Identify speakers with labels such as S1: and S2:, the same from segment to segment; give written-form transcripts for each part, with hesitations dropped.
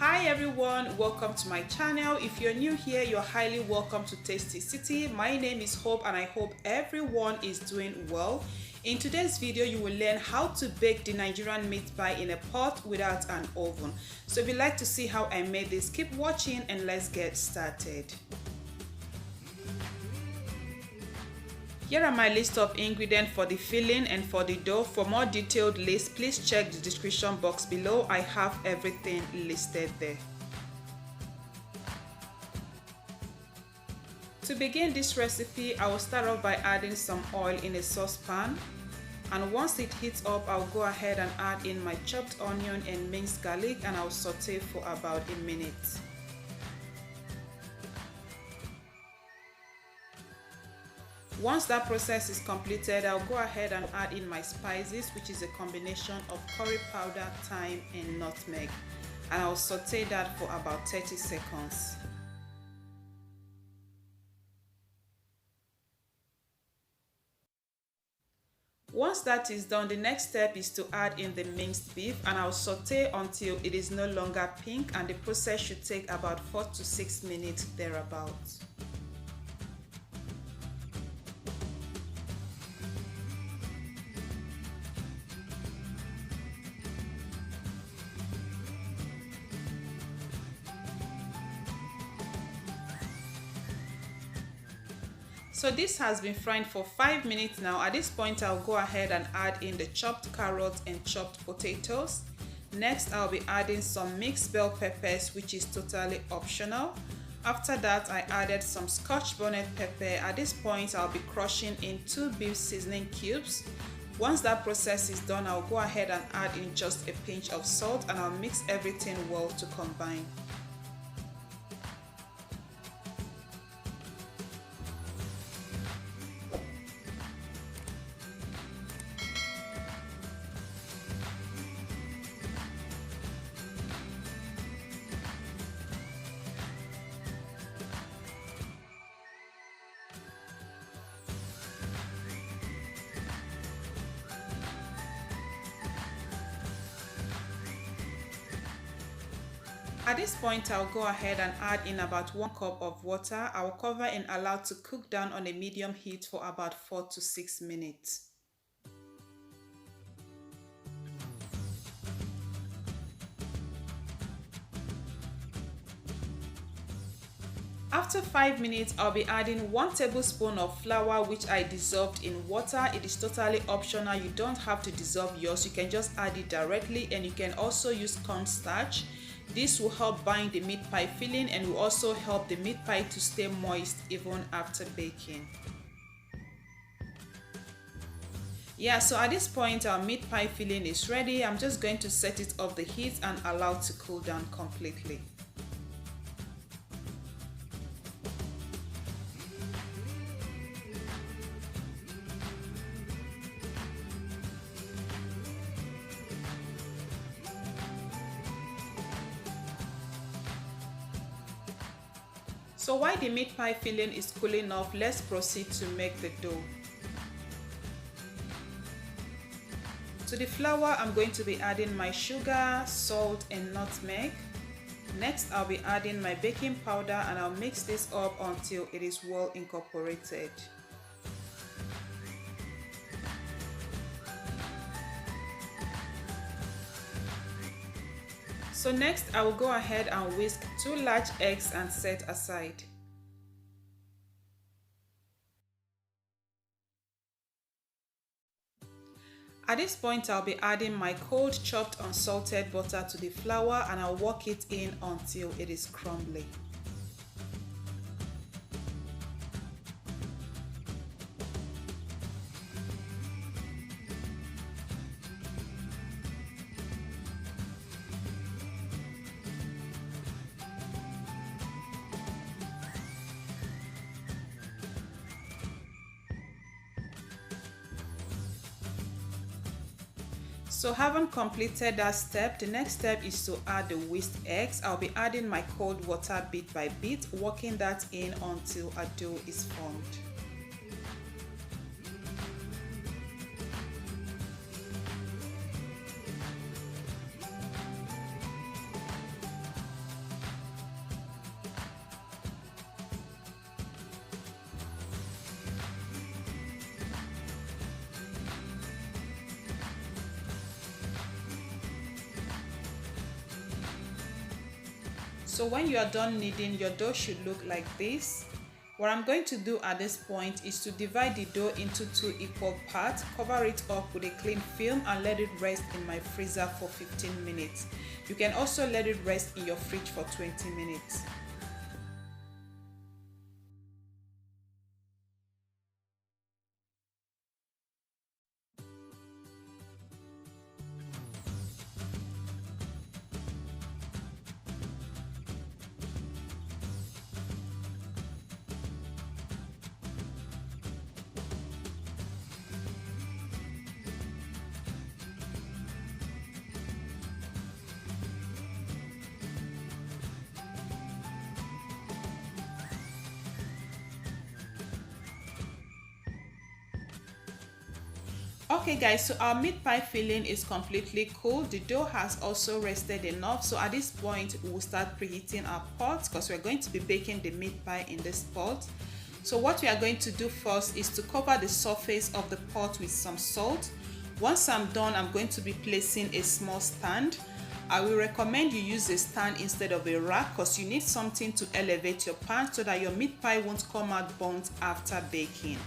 S1: Hi everyone, welcome to my channel. If you're new here, you're highly welcome to Tasty City. My name is Hope and I hope everyone is doing well. In today's video, you will learn how to bake the Nigerian meat pie in a pot without an oven. So if you'd like to see how I made this, keep watching and let's get started. Here are my list of ingredients for the filling and for the dough. For more detailed list, please check the description box below. I have everything listed there. To begin this recipe, I will start off by adding some oil in a saucepan. And once it heats up, I'll go ahead and add in my chopped onion and minced garlic and I'll saute for about a minute. Once that process is completed, I'll go ahead and add in my spices, which is a combination of curry powder, thyme and nutmeg, and I'll saute that for about 30 seconds. Once that is done, the next step is to add in the minced beef and I'll saute until it is no longer pink, and the process should take about 4 to 6 minutes thereabouts. So this has been frying for 5 minutes now. At this point, I'll go ahead and add in the chopped carrots and chopped potatoes. Next, I'll be adding some mixed bell peppers, which is totally optional. After that, I added some Scotch bonnet pepper. At this point, I'll be crushing in 2 beef seasoning cubes. Once that process is done, I'll go ahead and add in just a pinch of salt and I'll mix everything well to combine. At this point, I'll go ahead and add in about 1 cup of water. I'll cover and allow to cook down on a medium heat for about 4 to 6 minutes. After 5 minutes, I'll be adding 1 tablespoon of flour, which I dissolved in water. It is totally optional. You don't have to dissolve yours. You can just add it directly, and you can also use cornstarch. This will help bind the meat pie filling and will also help the meat pie to stay moist even after baking. Yeah, so at this point our meat pie filling is ready. I'm just going to set it off the heat and allow it to cool down completely. So while the meat pie filling is cooling off, let's proceed to make the dough. To the flour, I'm going to be adding my sugar, salt and nutmeg. Next, I'll be adding my baking powder and I'll mix this up until it is well incorporated. So next, I will go ahead and whisk 2 large eggs and set aside. At this point, I'll be adding my cold chopped unsalted butter to the flour and I'll work it in until it is crumbly. So having completed that step, the next step is to add the whisked eggs. I'll be adding my cold water bit by bit, working that in until a dough is formed. So when you are done kneading, your dough should look like this. What I'm going to do at this point is to divide the dough into 2 equal parts, cover it up with a clean film and let it rest in my freezer for 15 minutes. You can also let it rest in your fridge for 20 minutes. Okay guys, so our meat pie filling is completely cool. The dough has also rested enough. So at this point, we'll start preheating our pot because we're going to be baking the meat pie in this pot. So what we are going to do first is to cover the surface of the pot with some salt. Once I'm done, I'm going to be placing a small stand. I will recommend you use a stand instead of a rack because you need something to elevate your pan so that your meat pie won't come out burnt after baking.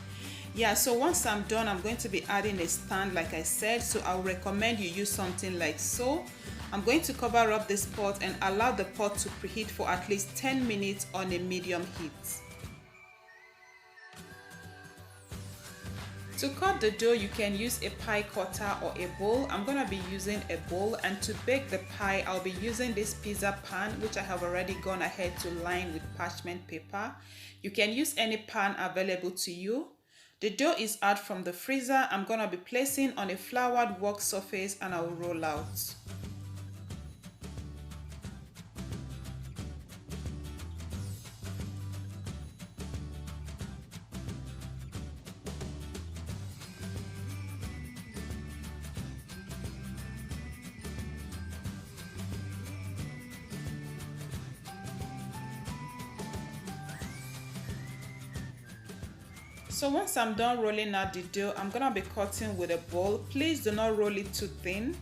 S1: Yeah, so once I'm done, I'm going to be adding a stand like I said, so I would recommend you use something like so. I'm going to cover up this pot and allow the pot to preheat for at least 10 minutes on a medium heat. To cut the dough, you can use a pie cutter or a bowl. I'm going to be using a bowl, and to bake the pie, I'll be using this pizza pan, which I have already gone ahead to line with parchment paper. You can use any pan available to you. The dough is out from the freezer. I'm going to be placing on a floured work surface and I will roll out. So once I'm done rolling out the dough, I'm going to be cutting with a bowl. Please do not roll it too thin.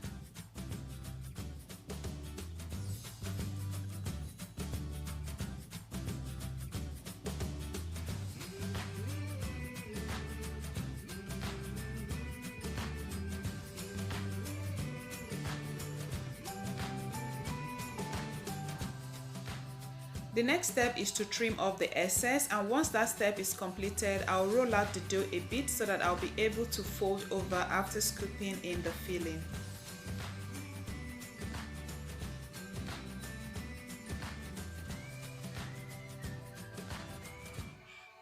S1: The next step is to trim off the excess, and once that step is completed, I'll roll out the dough a bit so that I'll be able to fold over after scooping in the filling.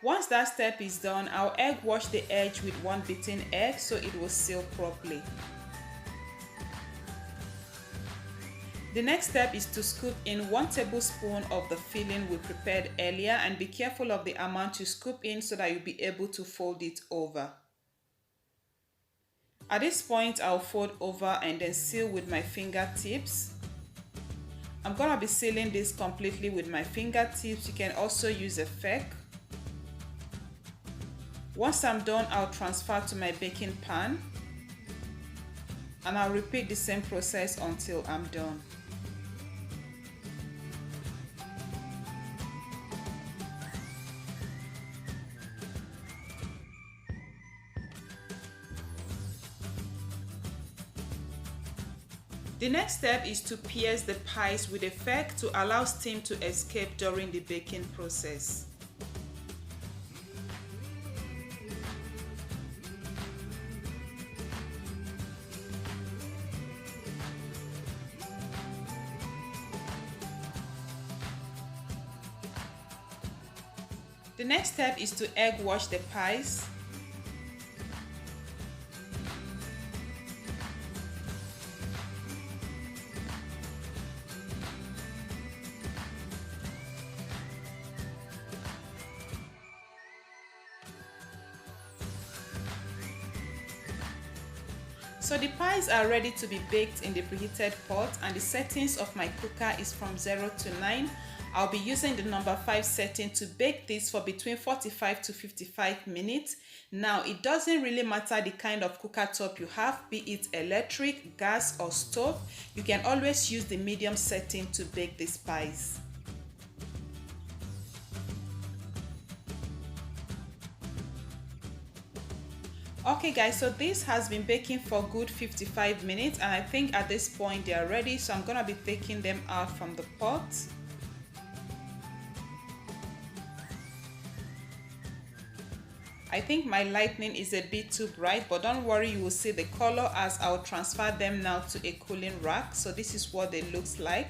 S1: Once that step is done, I'll egg wash the edge with 1 beaten egg so it will seal properly. The next step is to scoop in 1 tablespoon of the filling we prepared earlier, and be careful of the amount you scoop in so that you'll be able to fold it over. At this point, I'll fold over and then seal with my fingertips. I'm going to be sealing this completely with my fingertips. You can also use a fork. Once I'm done, I'll transfer to my baking pan and I'll repeat the same process until I'm done. The next step is to pierce the pies with a fork to allow steam to escape during the baking process. The next step is to egg wash the pies. So the pies are ready to be baked in the preheated pot, and the settings of my cooker is from 0 to 9. I'll be using the number 5 setting to bake this for between 45 to 55 minutes. Now, it doesn't really matter the kind of cooker top you have, be it electric, gas or stove. You can always use the medium setting to bake these pies. Okay guys, so this has been baking for good 55 minutes and I think at this point they are ready, so I'm gonna be taking them out from the pot. I think my lighting is a bit too bright, but don't worry, you will see the color as I'll transfer them now to a cooling rack. So this is what they looks like.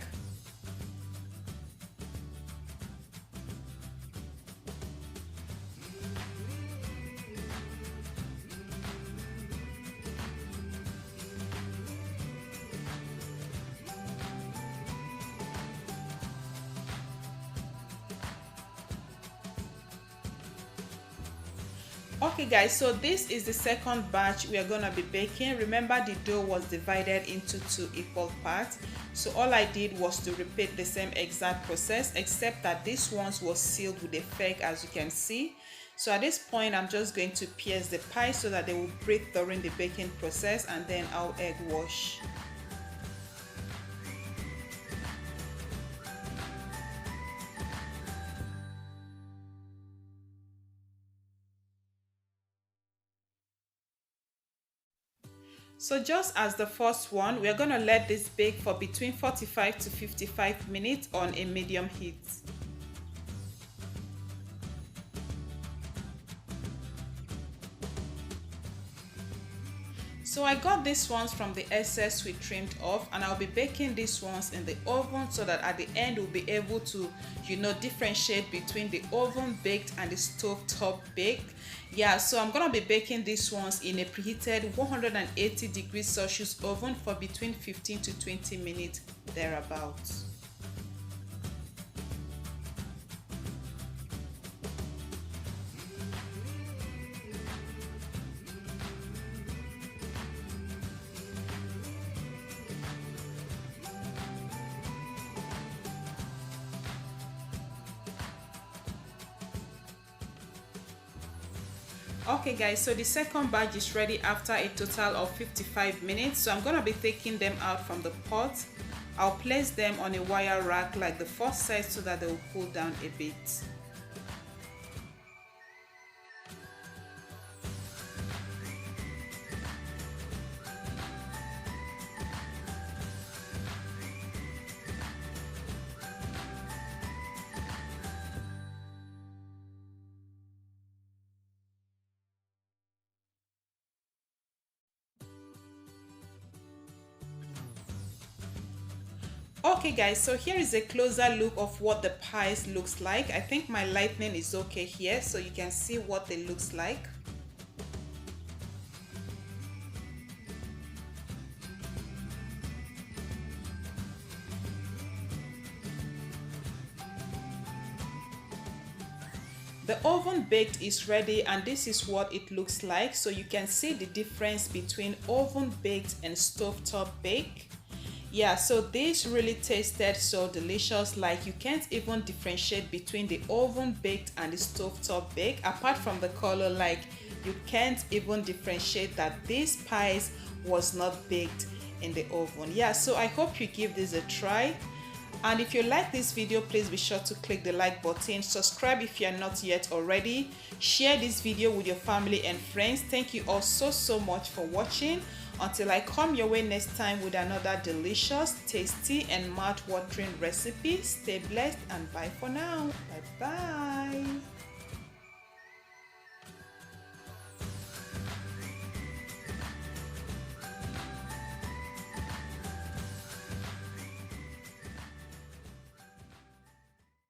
S1: Okay guys, so this is the second batch we are gonna be baking. Remember, the dough was divided into 2 equal parts, so all I did was to repeat the same exact process, except that this one was sealed with a peg, as you can see. So at this point I'm just going to pierce the pie so that they will breathe during the baking process, and then I'll egg wash. So just as the first one, we are going to let this bake for between 45 to 55 minutes on a medium heat. So I got these ones from the excess we trimmed off, and I'll be baking these ones in the oven so that at the end we'll be able to, differentiate between the oven baked and the stove top baked. Yeah, so I'm gonna be baking these ones in a preheated 180 degrees Celsius oven for between 15 to 20 minutes thereabouts. Okay guys, so the second batch is ready after a total of 55 minutes. So I'm gonna be taking them out from the pot. I'll place them on a wire rack like the first set so that they will cool down a bit. Okay guys, so here is a closer look of what the pies looks like. I think my lighting is okay here, so you can see what they looks like. The oven baked is ready, and this is what it looks like. So you can see the difference between oven baked and stovetop baked. Yeah, so this really tasted so delicious, like you can't even differentiate between the oven baked and the stovetop baked. Apart from the color, like you can't even differentiate that this pies was not baked in the oven. Yeah, so I hope you give this a try. And if you like this video, please be sure to click the like button, subscribe if you are not yet already, share this video with your family and friends. Thank you all so much for watching. Until I come your way next time with another delicious, tasty and mouth-watering recipe, stay blessed and bye for now. Bye bye.